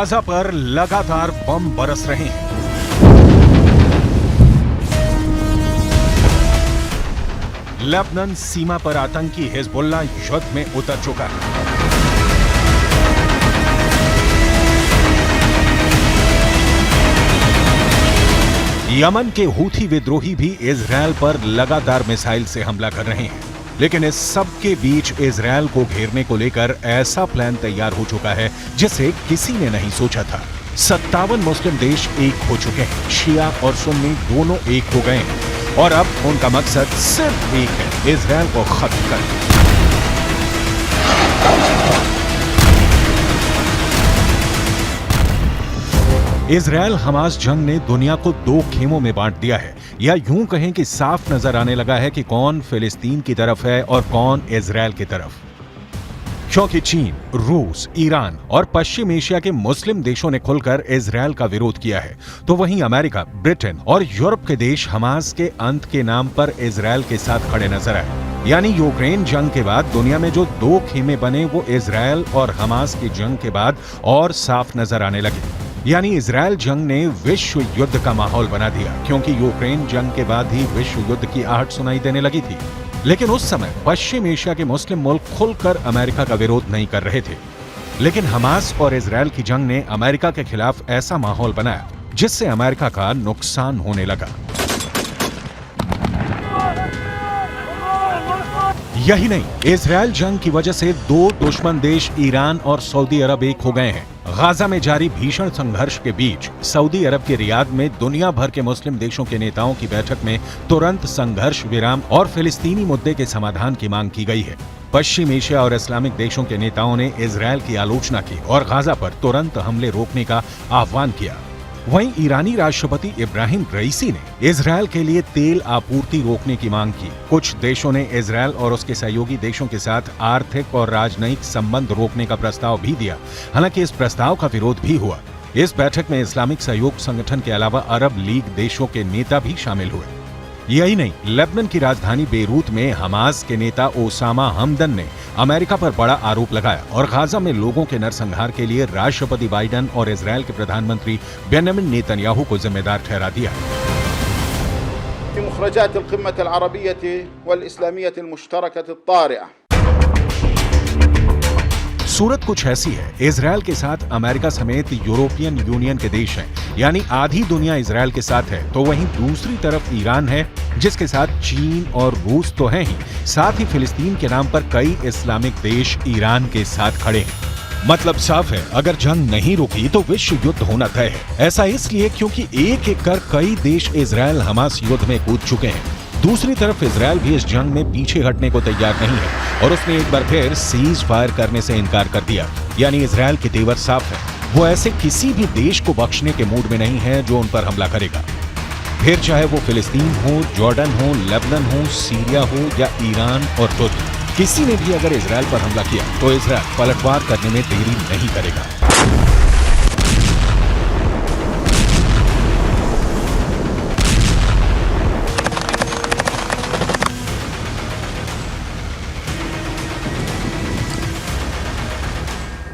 Gaza पर लगातार बम बरस रहे हैं। लेबनान सीमा पर आतंकी हिजबुल्लाह युद्ध में उतर चुका है। यमन के हूथी विद्रोही भी इजरायल पर लगातार मिसाइल से हमला कर रहे हैं, लेकिन इस सब के बीच इजरायल को घेरने को लेकर ऐसा प्लान तैयार हो चुका है जिसे किसी ने नहीं सोचा था। 57 मुस्लिम देश एक हो चुके हैं, शिया और सुन्नी दोनों एक हो गए हैं और अब उनका मकसद सिर्फ एक है, इजरायल को खत्म करना। इजरायल हमास जंग ने दुनिया को दो खेमों में बांट दिया है, या यूं कहें कि साफ नजर आने लगा है कि कौन फिलिस्तीन की तरफ है और कौन इजरायल की तरफ। क्योंकि चीन, रूस, ईरान और पश्चिम एशिया के मुस्लिम देशों ने खुलकर इजरायल का विरोध किया है, तो वहीं अमेरिका, ब्रिटेन और यूरोप के देश हमास के अंत के नाम पर इजरायल के साथ खड़े नजर आए। यानी यूक्रेन जंग के बाद दुनिया में जो दो खेमे बने वो इजरायल और हमास की जंग के बाद और साफ नजर आने लगे। यानी इजरायल जंग ने विश्व युद्ध का माहौल बना दिया, क्योंकि यूक्रेन जंग के बाद ही विश्व युद्ध की आहट सुनाई देने लगी थी। लेकिन उस समय पश्चिम एशिया के मुस्लिम मुल्क खुलकर अमेरिका का विरोध नहीं कर रहे थे। लेकिन हमास और इजरायल की जंग ने अमेरिका के खिलाफ ऐसा माहौल बनाया जिससे अमेरिका का नुकसान होने लगा। यही नहीं, इजरायल जंग की वजह से दो दुश्मन देश ईरान और सऊदी अरब एक हो गए हैं। गाजा में जारी भीषण संघर्ष के बीच सऊदी अरब के रियाद में दुनिया भर के मुस्लिम देशों के नेताओं की बैठक में तुरंत संघर्ष विराम और फिलिस्तीनी मुद्दे के समाधान की मांग की गई है। पश्चिम एशिया और इस्लामिक देशों के नेताओं ने इजरायल की आलोचना की और गाजा पर तुरंत हमले रोकने का आह्वान किया। वहीं ईरानी राष्ट्रपति इब्राहिम रईसी ने इजरायल के लिए तेल आपूर्ति रोकने की मांग की। कुछ देशों ने इजरायल और उसके सहयोगी देशों के साथ आर्थिक और राजनयिक संबंध रोकने का प्रस्ताव भी दिया। हालांकि इस प्रस्ताव का विरोध भी हुआ। इस बैठक में इस्लामिक सहयोग संगठन के अलावा अरब लीग देशों के नेता भी शामिल हुए। यही नहीं, लेबनान की राजधानी बेरूत में हमास के नेता ओसामा हमदन ने अमेरिका पर बड़ा आरोप लगाया और गाजा में लोगों के नरसंहार के लिए राष्ट्रपति बाइडेन और इजरायल के प्रधानमंत्री बेंजामिन नेतन्याहू को जिम्मेदार ठहरा दिया। मुखरजात अल-क़िम्मत अल-अरबिय्यह वल-इस्लामिय्यह अल-मुश्तरकह अत-तारिअह। सूरत कुछ ऐसी है, इजरायल के साथ अमेरिका समेत यूरोपियन यूनियन के देश हैं, यानी आधी दुनिया इजरायल के साथ है, तो वहीं दूसरी तरफ ईरान है जिसके साथ चीन और रूस तो हैं ही, साथ ही फिलिस्तीन के नाम पर कई इस्लामिक देश ईरान के साथ खड़े हैं। मतलब साफ है, अगर जंग नहीं रुकी तो विश्व युद्ध होना तय है। ऐसा इसलिए क्योंकि एक एक कर कई देश इजरायल हमास युद्ध में कूद चुके हैं। दूसरी तरफ इजरायल भी इस जंग में पीछे हटने को तैयार नहीं है और उसने एक बार फिर सीज फायर करने से इनकार कर दिया। यानी इजरायल के तेवर साफ है, वो ऐसे किसी भी देश को बख्शने के मूड में नहीं है जो उन पर हमला करेगा। फिर चाहे वो फिलिस्तीन हो, जॉर्डन हो, लेबनान हो, सीरिया हो या ईरान और तुर्की, किसी ने भी अगर इजरायल पर हमला किया तो इजरायल पलटवार करने में देरी नहीं करेगा।